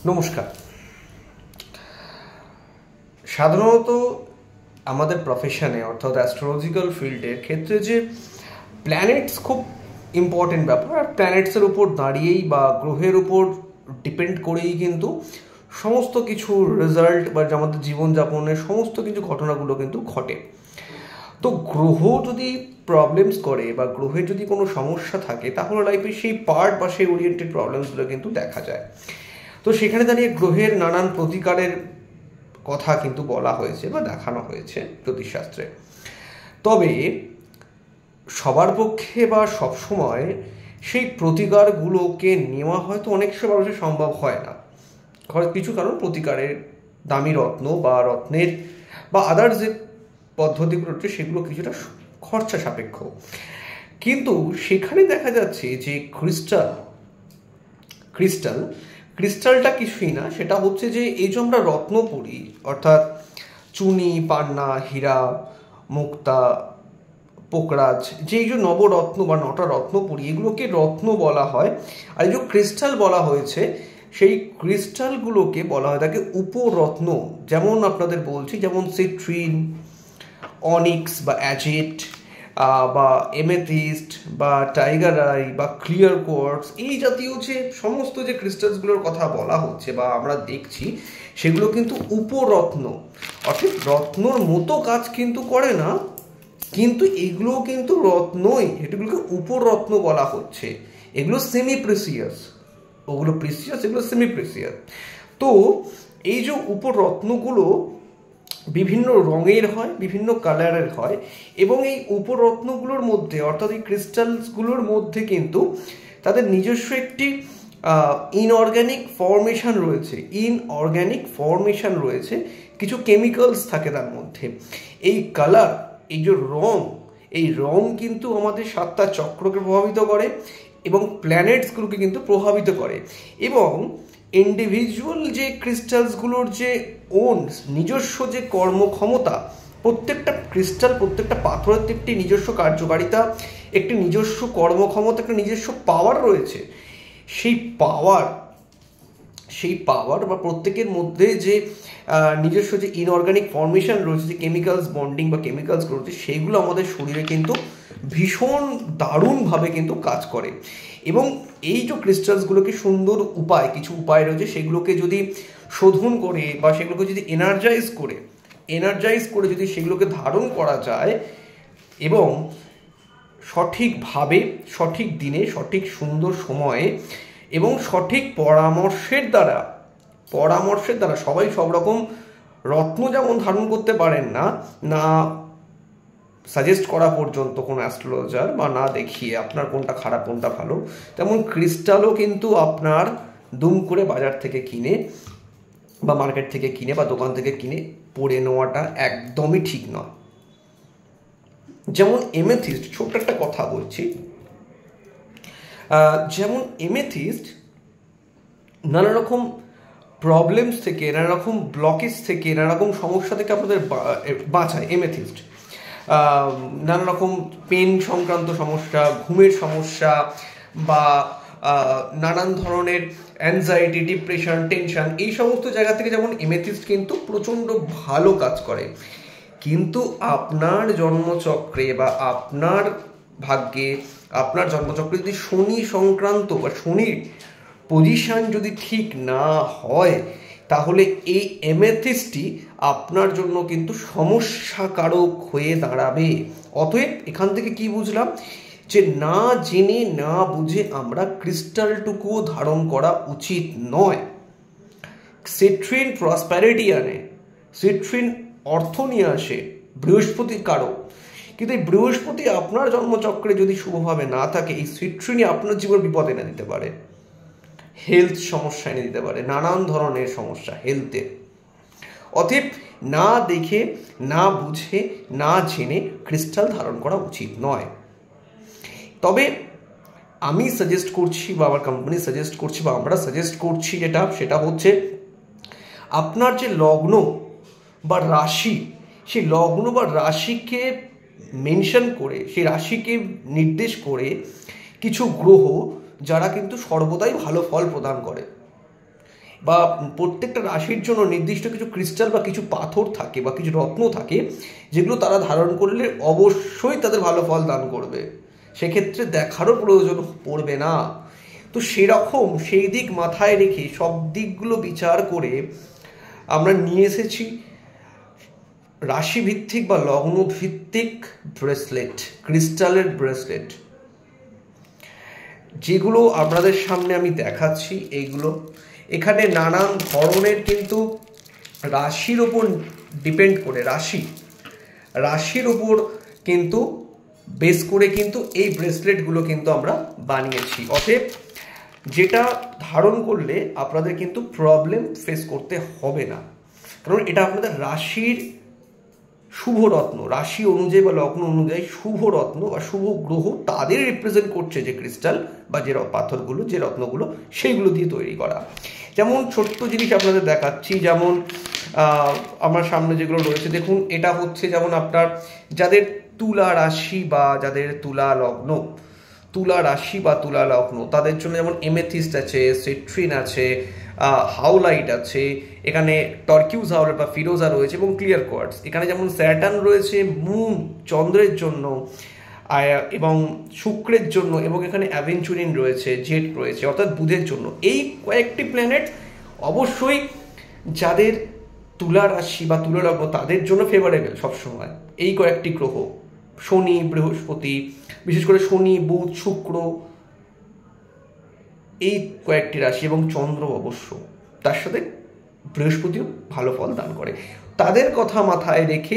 নমস্কার। সাধারণত আমাদের প্রফেশনে অর্থাৎ অ্যাস্ট্রোলজিক্যাল ফিল্ডের ক্ষেত্রে যে প্ল্যানেটস খুব ইম্পর্টেন্ট ব্যাপার, আর প্ল্যানেটসের উপর দাঁড়িয়েই বা গ্রহের উপর ডিপেন্ড করেই কিন্তু সমস্ত কিছু রেজাল্ট বা আমাদের জীবনযাপনের সমস্ত কিছু ঘটনাগুলো কিন্তু ঘটে। তো গ্রহ যদি প্রবলেমস করে বা গ্রহের যদি কোনো সমস্যা থাকে তাহলে লাইফে সেই পার্ট বা সেই ওরিয়েন্টেড প্রবলেমসগুলো কিন্তু দেখা যায়। তো সেখানে দাঁড়িয়ে গ্রহের নানান প্রতিকারের কথা কিন্তু বলা হয়েছে বা দেখানো হয়েছে জ্যোতিষশাস্ত্রে। তবে সবার পক্ষে বা সবসময় সেই প্রতিকারগুলোকে নেওয়া হয়তো অনেক সময় মানুষের সম্ভব হয় না। কিছু কারণ প্রতিকারের দামি রত্ন বা রত্নের বা আদার্স যে পদ্ধতিগুলো রয়েছে সেগুলো কিছুটা খরচা সাপেক্ষ। কিন্তু সেখানে দেখা যাচ্ছে যে ক্রিস্টালটা কিছুই না, সেটা হচ্ছে যে এই যে আমরা রত্ন পড়ি অর্থাৎ চুনি, পান্না, হীরা, মুক্তা, পোকরাজ, যে এই যে নবরত্ন বা নটা রত্ন পড়ি এগুলোকে রত্ন বলা হয়। আর এই যে ক্রিস্টাল বলা হয়েছে সেই ক্রিস্টালগুলোকে বলা হয় থাকে উপরত্ন। যেমন আপনাদের বলছি, যেমন সিট্রিন, অনিক্স বা অ্যাজেট বা এমেথিস্ট বা টাইগার আই বা ক্লিয়ার কোয়ার্টজ, এই জাতীয় যে সমস্ত যে ক্রিস্টালসগুলোর কথা বলা হচ্ছে বা আমরা দেখছি সেগুলো কিন্তু উপরত্ন, অর্থাৎ রত্নর মতো কাজ কিন্তু করে না, কিন্তু এগুলো কিন্তু রত্নই, এগুলোকে উপরত্ন বলা হচ্ছে। এগুলো সেমি প্রেসিয়াস, ওগুলো প্রেসিয়াস, এগুলো সেমি প্রেসিয়াস। তো এই যে উপরত্নগুলো বিভিন্ন রঙের হয়, বিভিন্ন কালারের হয়, এবং এই উপরত্নগুলোর মধ্যে অর্থাৎ এই ক্রিস্টালসগুলোর মধ্যে কিন্তু তাদের নিজস্ব একটি ইনঅর্গ্যানিক ফর্মেশন রয়েছে, কিছু কেমিক্যালস থাকে তার মধ্যে। এই কালার, এই যে এই রং কিন্তু আমাদের 7টা চক্রকে প্রভাবিত করে এবং প্ল্যানেটসগুলোকে কিন্তু প্রভাবিত করে। এবং ইন্ডিভিজুয়াল যে ক্রিস্টালসগুলোর যে নিজস্ব যে কর্মক্ষমতা, প্রত্যেকটা ক্রিস্টাল, প্রত্যেকটা পাথরের একটি নিজস্ব কার্যকারিতা, একটি নিজস্ব কর্মক্ষমতা, একটা নিজস্ব পাওয়ার রয়েছে। সেই পাওয়ার বা প্রত্যেকের মধ্যে যে নিজস্ব যে ইনঅর্গানিক ফর্মেশন রয়েছে, যে কেমিক্যালস বন্ডিং বা কেমিক্যালস রয়েছে, সেইগুলো আমাদের শরীরে কিন্তু ভীষণ দারুণভাবে কিন্তু কাজ করে। এবং এই যে ক্রিস্টালসগুলোকে সুন্দর কিছু উপায় রয়েছে, সেগুলোকে যদি শোধন করে বা সেগুলোকে যদি এনার্জাইজ করে যদি সেগুলোকে ধারণ করা যায় এবং সঠিকভাবে, সঠিক দিনে, সঠিক সুন্দর সময়ে এবং সঠিক পরামর্শের দ্বারা সবাই সব রকম রত্ন যেমন ধারণ করতে পারেন না সাজেস্ট করা পর্যন্ত কোনো অ্যাস্ট্রোলজার বা না দেখিয়ে আপনার কোনটা খারাপ কোনটা ভালো, তেমন ক্রিস্টালও কিন্তু আপনার দুম করে বাজার থেকে কিনে বা মার্কেট থেকে কিনে বা দোকান থেকে কিনে পরে নেওয়াটা একদমই ঠিক নয়। যেমন এমেথিস্ট, ছোট্ট একটা কথা বলছি, যেমন এমেথিস্ট নানা রকম প্রবলেমস থেকে, নানা রকম ব্লকেজ থেকে, নানা রকম সমস্যা থেকে আপনাদের বাঁচায়। এমেথিস্ট নানা রকম পেন সংক্রান্ত সমস্যা, ঘুমের সমস্যা বা নানান ধরনের অ্যাংজাইটি, ডিপ্রেশন, টেনশন, এই সমস্ত জায়গা থেকে যেমন এমেথিস্ট কিন্তু প্রচণ্ড ভালো কাজ করে। কিন্তু আপনার জন্মচক্রে বা আপনার ভাগ্যে, আপনার জন্মচক্রে যদি শনি সংক্রান্ত বা শনির পজিশন যদি ঠিক না হয়, তাহলে এই এমেথিস্টই আপনার জন্য কিন্তু সমস্যাকারক হয়ে দাঁড়াবে। অতএব এখান থেকে কি বুঝলাম, যে না জেনে না বুঝে আমরা ক্রিস্টালটুকুও ধারণ করা উচিত নয়। সিট্রিন প্রসপ্যারিটি আনে, সিট্রিন অর্থ নিয়ে আসে, বৃহস্পতি কারক, কিন্তু এই বৃহস্পতি আপনার জন্মচক্রে যদি শুভভাবে না থাকে, এই সিট্রিনই আপনার জীবন বিপদ এনে দিতে পারে, হেলথ সমস্যা এনে দিতে পারে, নানান ধরনের সমস্যা হেলথের। অতএব না দেখে, না বুঝে, না জেনে ক্রিস্টাল ধারণ করা উচিত নয়। তবে আমি সাজেস্ট করছি বা আমার কোম্পানি সাজেস্ট করছি বা আমরা সাজেস্ট করছি সেটা হচ্ছে আপনার যে লগ্ন বা রাশি, সেই লগ্ন বা রাশিকে মেনশন করে, সেই রাশিকে নির্দেশ করে কিছু গ্রহ যারা কিন্তু সর্বদাই ভালো ফল প্রদান করে, বা প্রত্যেকটা রাশির জন্য নির্দিষ্ট কিছু ক্রিস্টাল বা কিছু পাথর থাকে বা কিছু রত্ন থাকে, যেগুলো তারা ধারণ করলে অবশ্যই তাদের ভালো ফল দান করবে, সেক্ষেত্রে দেখারও প্রয়োজন পড়বে না। তো সেরকম সেই দিক মাথায় রেখে সব দিকগুলো বিচার করে আমরা নিয়ে এসেছি রাশিভিত্তিক বা লগ্ন ভিত্তিক ব্রেসলেট, ক্রিস্টালের ব্রেসলেট, যেগুলো আপনাদের সামনে আমি দেখাচ্ছি। এইগুলো এখানে নানান ধরনের কিন্তু রাশির ওপর ডিপেন্ড করে, রাশির ওপর কিন্তু বেস করে কিন্তু এই ব্রেসলেটগুলো কিন্তু আমরা বানিয়েছি। অতএব যেটা ধারণ করলে আপনাদের কিন্তু প্রবলেম ফেস করতে হবে না, কারণ এটা আপনাদের রাশির শুভ রত্ন, রাশি অনুযায়ী বা লগ্ন অনুযায়ী শুভ রত্ন বা শুভ গ্রহ তাদের রিপ্রেজেন্ট করছে যে ক্রিস্টাল বা যে পাথরগুলো, যে রত্নগুলো, সেইগুলো দিয়ে তৈরি করা। যেমন ছোট্ট জিনিস আপনাদের দেখাচ্ছি, যেমন আমার সামনে যেগুলো রয়েছে দেখুন, এটা হচ্ছে যেমন আপনার যাদের তুলা রাশি বা যাদের তুলা লগ্ন তাদের জন্য যেমন এমেথিস্ট আছে, সিট্রিন আছে, হাউলাইট আছে, এখানে টর্কিউজ হাউলাইট বা ফিরোজা রয়েছে এবং ক্লিয়ার কোয়ার্টজ। এখানে যেমন স্যাটার্ন রয়েছে মুন চন্দ্রের জন্য এবং শুক্রের জন্য, এবং এখানে অ্যাভেঞ্চুরিন রয়েছে, জেট রয়েছে অর্থাৎ বুধের জন্য। এই কয়েকটি প্ল্যানেট অবশ্যই যাদের তুলা রাশি বা তুলা লগ্ন তাদের জন্য ফেভারেবল সবসময়। এই কয়েকটি গ্রহ শনি, বৃহস্পতি, বিশেষ করে শনি, বুধ, শুক্র, এই কয়েকটি রাশি এবং চন্দ্র অবশ্য, তার সাথে বৃহস্পতিও ভালো ফল দান করে। তাদের কথা মাথায় রেখে